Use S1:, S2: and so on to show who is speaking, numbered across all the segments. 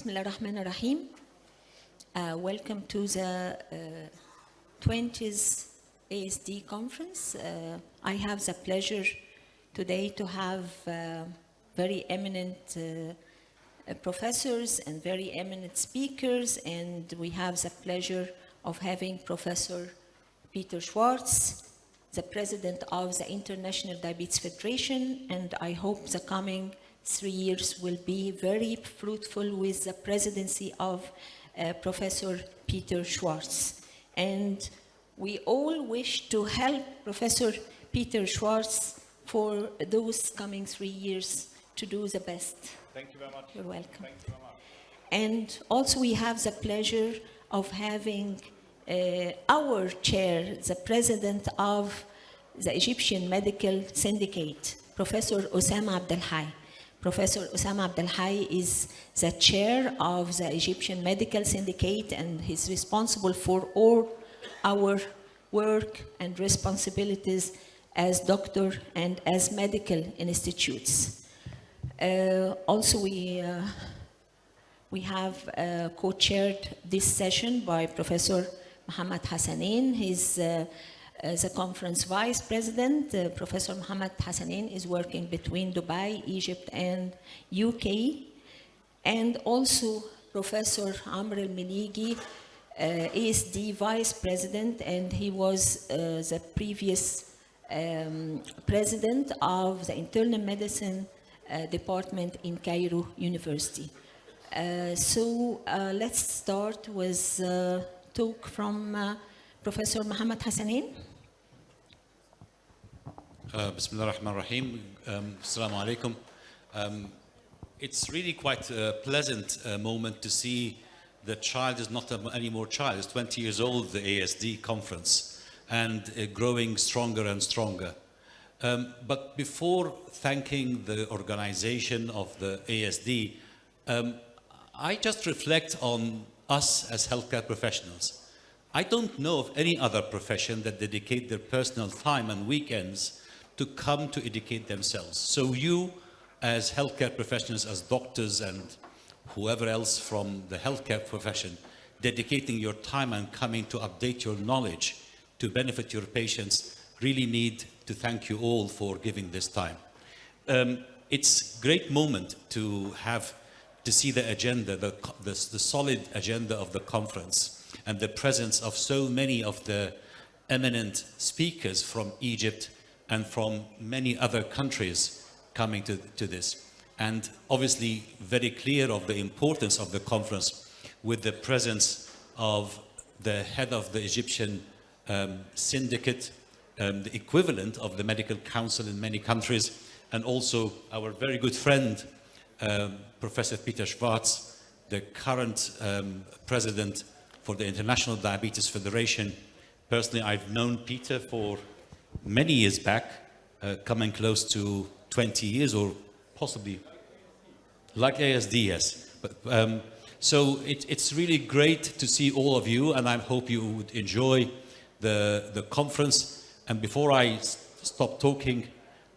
S1: Bismillah ar-Rahman ar-Rahim. Welcome to the 20th AASD conference. I have the pleasure today to have very eminent professors and very eminent speakers, and we have the pleasure of having Professor Peter Schwartz, the president of the International Diabetes Federation, and I hope the coming 3 years will be very fruitful with the presidency of Professor Peter Schwartz. And we all wish to help Professor Peter Schwartz for those coming 3 years to do the best.
S2: Thank you very much.
S1: You're welcome.
S2: Thank you very much.
S1: And also we have the pleasure of having our chair, the president of the Egyptian Medical Syndicate, Professor Osama Abdelhai. Professor Osama Abdelhai is the chair of the Egyptian Medical Syndicate, and he's responsible for all our work and responsibilities as doctor and as medical institutes. Also, we have co-chaired this session by Professor Mohammed Hassanein. He's the conference vice president. Professor Mohammed Hassanein is working between Dubai, Egypt, and UK. And also Professor Amr al-Miligi, AASD vice president, and he was the previous president of the internal medicine department in Cairo University. Let's start with talk from Professor Mohammed Hassanein.
S3: Bismillah ar-Rahman ar-Rahim. Assalamu alaikum. It's really quite a pleasant moment to see the child is not anymore child. It's 20 years old, the AASD conference, and growing stronger and stronger. But before thanking the organization of the AASD, I just reflect on us as healthcare professionals. I don't know of any other profession that dedicate their personal time and weekends to come to educate themselves. So you, as healthcare professionals, as doctors and whoever else from the healthcare profession, dedicating your time and coming to update your knowledge to benefit your patients, really need to thank you all for giving this time. It's a great moment to see the agenda, the solid agenda of the conference, and the presence of so many of the eminent speakers from Egypt and from many other countries coming to this. And obviously very clear of the importance of the conference with the presence of the head of the Egyptian syndicate, the equivalent of the medical council in many countries, and also our very good friend, Professor Peter Schwartz, the current president for the International Diabetes Federation. Personally, I've known Peter for many years back, coming close to 20 years or possibly like AASD, yes. But, so it's really great to see all of you, and I hope you would enjoy the conference. And before I stop talking,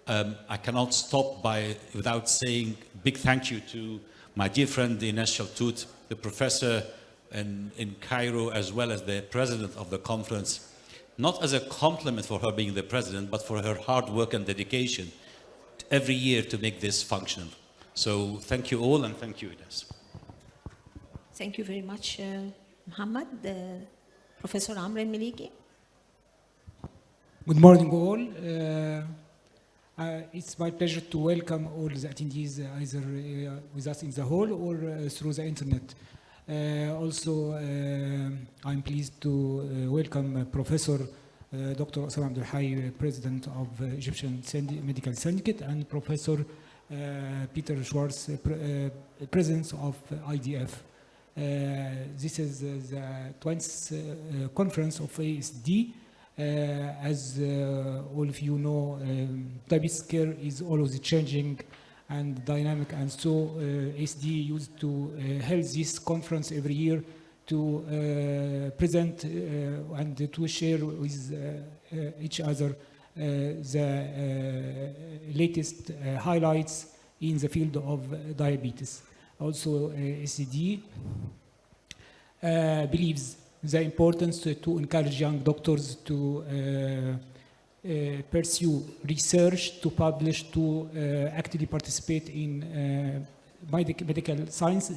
S3: I cannot stop without saying big thank you to my dear friend Ines Shaltut, the professor in Cairo, as well as the president of the conference, not as a compliment for her being the president, but for her hard work and dedication every year to make this function. So thank you all, and thank you, Ines.
S1: Thank you very much, Mohammed. Professor Amr al-Miligi.
S4: Good morning, all. It's my pleasure to welcome all the attendees, either with us in the hall or through the internet. Also, I'm pleased to welcome Professor Dr. Osama Abdelhai, President of Egyptian Medical Syndicate, and Professor Peter Schwartz, President of IDF. This is the 20th conference of AASD. As all of you know, diabetes care is always changing and dynamic, and so AASD used to hold this conference every year to present and to share with each other the latest highlights in the field of diabetes. also AASD, believes the importance to encourage young doctors to pursue research, to publish, to actively participate in medical science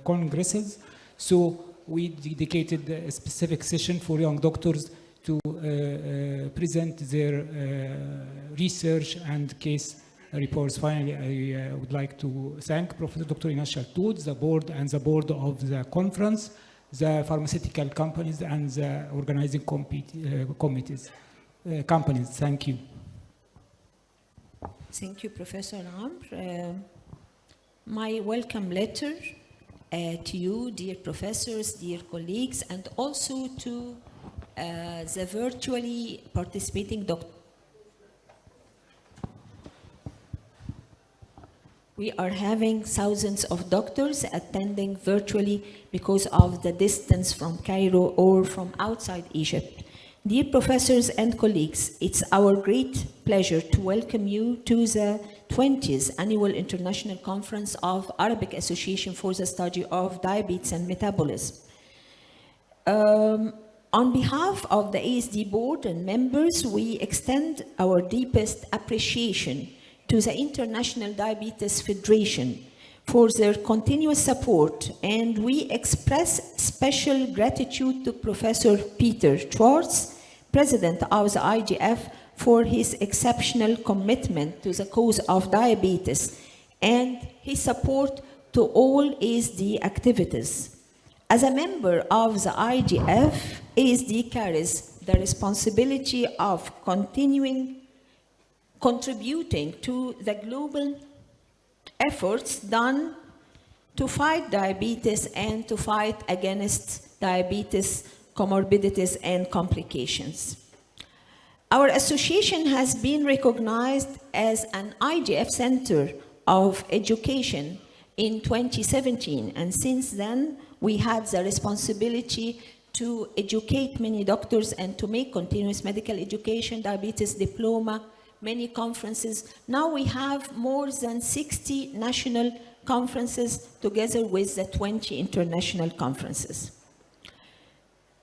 S4: congresses. So we dedicated a specific session for young doctors to present their research and case reports. Finally, I would like to thank Professor Dr. Inas Shaltut, the board and the board of the conference, the pharmaceutical companies and the organizing companies. Thank you.
S1: Thank you, Professor Amr. My welcome letter to you, dear professors, dear colleagues, and also to the virtually participating doctors. We are having thousands of doctors attending virtually because of the distance from Cairo or from outside Egypt. Dear professors and colleagues, it's our great pleasure to welcome you to the 20th Annual International Conference of Arabic Association for the Study of Diabetes and Metabolism. On behalf of the AASD board and members, we extend our deepest appreciation to the International Diabetes Federation for their continuous support, and we express special gratitude to Professor Peter Schwartz, President of the IDF, for his exceptional commitment to the cause of diabetes and his support to all AASD activities. As a member of the IDF, AASD carries the responsibility of contributing to the global efforts done to fight diabetes and to fight against diabetes comorbidities and complications. Our association has been recognized as an IDF Center of Education in 2017, and since then we had the responsibility to educate many doctors and to make continuous medical education, diabetes diploma, many conferences. Now we have more than 60 national conferences together with the 20 international conferences.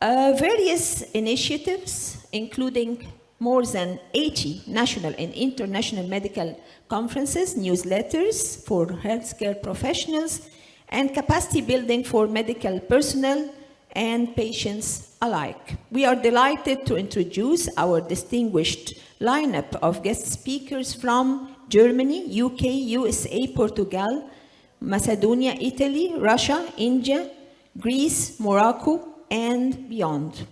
S1: Various initiatives, including more than 80 national and international medical conferences, newsletters for healthcare professionals, and capacity building for medical personnel and patients alike. We are delighted to introduce our distinguished lineup of guest speakers from Germany, UK, USA, Portugal, Macedonia, Italy, Russia, India, Greece, Morocco, and beyond.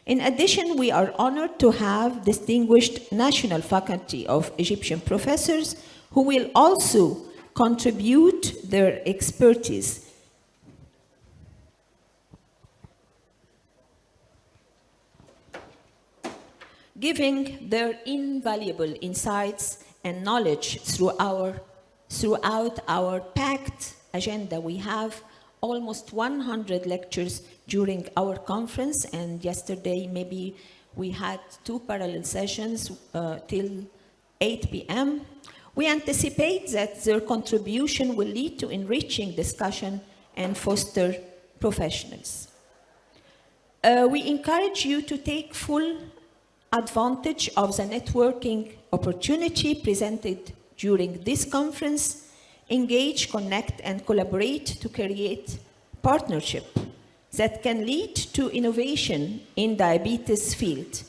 S1: In addition, we are honored to have distinguished national faculty of Egyptian professors who will also contribute their expertise giving their invaluable insights and knowledge throughout our packed agenda. We have almost 100 lectures during our conference, and yesterday maybe we had 2 parallel sessions till 8 p.m. We anticipate that their contribution will lead to enriching discussion and foster professionals. We encourage you to take full advantage of the networking opportunity presented during this conference. Engage, connect, and collaborate to create partnership that can lead to innovation in diabetes field.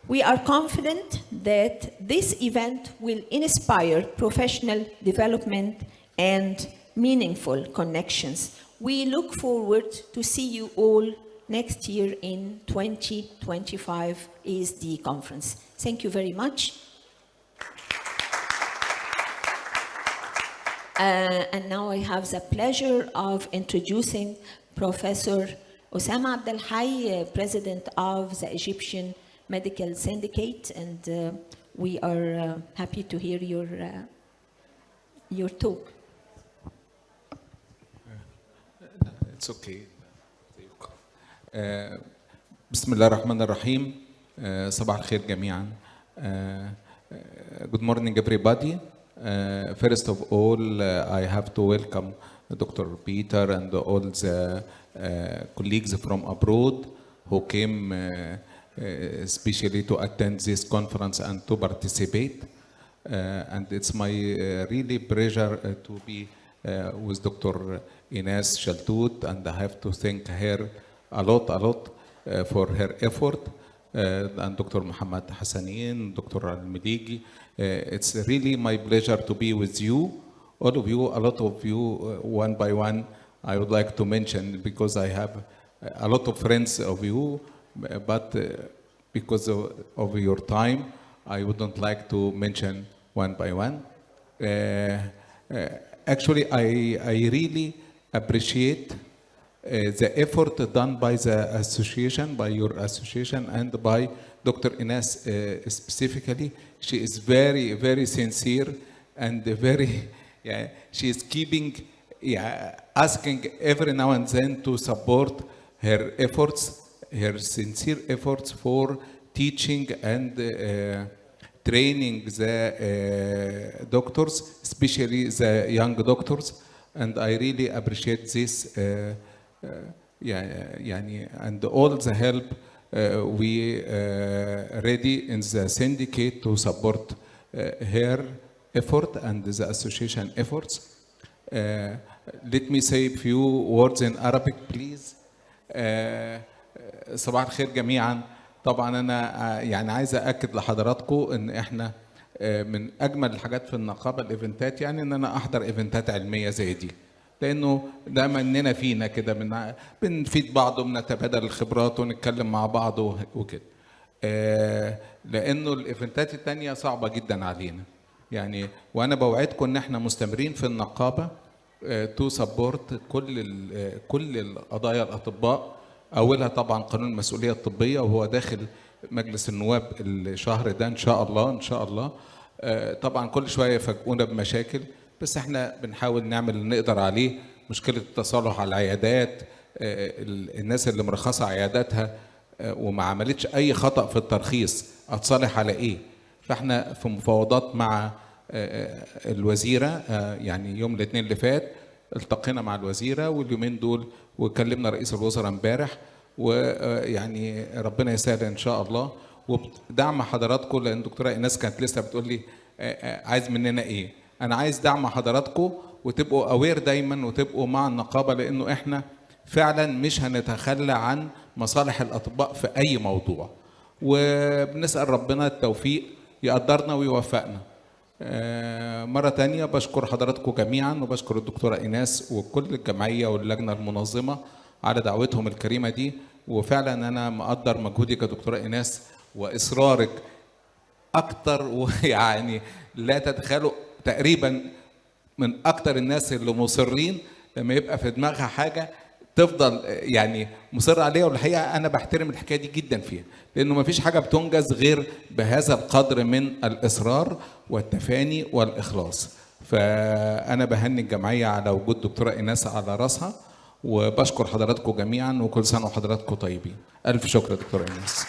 S1: We are confident that this event will inspire professional development and meaningful connections. We look forward to see you all next year in 2025 AASD conference. Thank you very much. And now I have the pleasure of introducing Professor Osama Abdel Hay, President of the Egyptian Medical Syndicate, and we are happy to hear your talk.
S2: It's okay. بسم الله الرحمن الرحيم. صباح الخير جميعا. Good morning everybody. First of all, I have to welcome Dr. Peter and all the colleagues from abroad who came especially to attend this conference and to participate. And it's my really pleasure to be with Dr. Ines Shaltut, and I have to thank her a lot for her effort. And Dr. Muhammad Hassanin, Dr. Al-Miligi. It's really my pleasure to be with you, all of you, a lot of you, one by one. I would like to mention, because I have a lot of friends of you, but because of your time, I wouldn't like to mention one by one. Actually, I really appreciate the effort done by the association, by your association, and by Dr. Ines specifically. She is very, very sincere and very, she is keeping, asking every now and then to support her efforts, her sincere efforts for teaching and training the doctors, especially the young doctors. And I really appreciate this. And all the help we ready in the syndicate to support her effort and the association efforts. Let me say a few words in Arabic, please. صباح الخير جميعا. طبعا انا يعني عايز اكد لحضراتكم ان احنا من اجمل الحاجات في النقابه الايفنتات، يعني ان انا احضر ايفنتات علميه زي دي، لانه ده مننا فينا كده، بنفيد بعض وبنتبادل الخبرات ونتكلم مع بعض وكده. لانه الايفنتات التانية صعبه جدا علينا يعني، وانا بوعدكم ان احنا مستمرين في النقابه تو سبورت كل القضايا الاطباء. اولها طبعا قانون المسؤوليه الطبيه، وهو داخل مجلس النواب الشهر ده ان شاء الله ان شاء الله. طبعا كل شويه يفاجئونا بمشاكل، بس احنا بنحاول نعمل اللي نقدر عليه. مشكله التصالح على العيادات، الناس اللي مرخصه عياداتها وما عملتش اي خطا في الترخيص، اتصالح على ايه؟ فاحنا في مفاوضات مع الوزيره، يعني يوم الاثنين اللي فات التقينا مع الوزيره، واليومين دول وكلمنا رئيس الوزراء امبارح، ويعني ربنا يسهل ان شاء الله. ودعم حضراتكم، لان الدكتوره ايناس كانت لسه بتقول لي عايز مننا ايه؟ انا عايز دعم حضراتكم وتبقوا اوير دايما وتبقوا مع النقابه، لانه احنا فعلا مش هنتخلى عن مصالح الاطباء في اي موضوع، وبنسال ربنا التوفيق يقدرنا ويوفقنا. مرة تانية بشكر حضراتكم جميعا، وبشكر الدكتورة إيناس وكل الجمعية واللجنة المنظمة على دعوتهم الكريمة دي. وفعلا أنا مقدر مجهودك يا دكتورة إيناس وإصرارك أكتر، ويعني لا تتخيلوا تقريبا من أكتر الناس اللي مصرين لما يبقى في دماغها حاجة تفضل يعني مصر عليها. والحقيقه انا بحترم الحكايه دي جدا فيها، لانه ما فيش حاجه بتنجز غير بهذا القدر من الاصرار والتفاني والاخلاص. فانا بهني الجمعيه على وجود دكتوره ايناس على راسها، وبشكر حضراتكم جميعا، وكل سنه وحضراتكم طيبين. الف شكر يا دكتوره ايناس.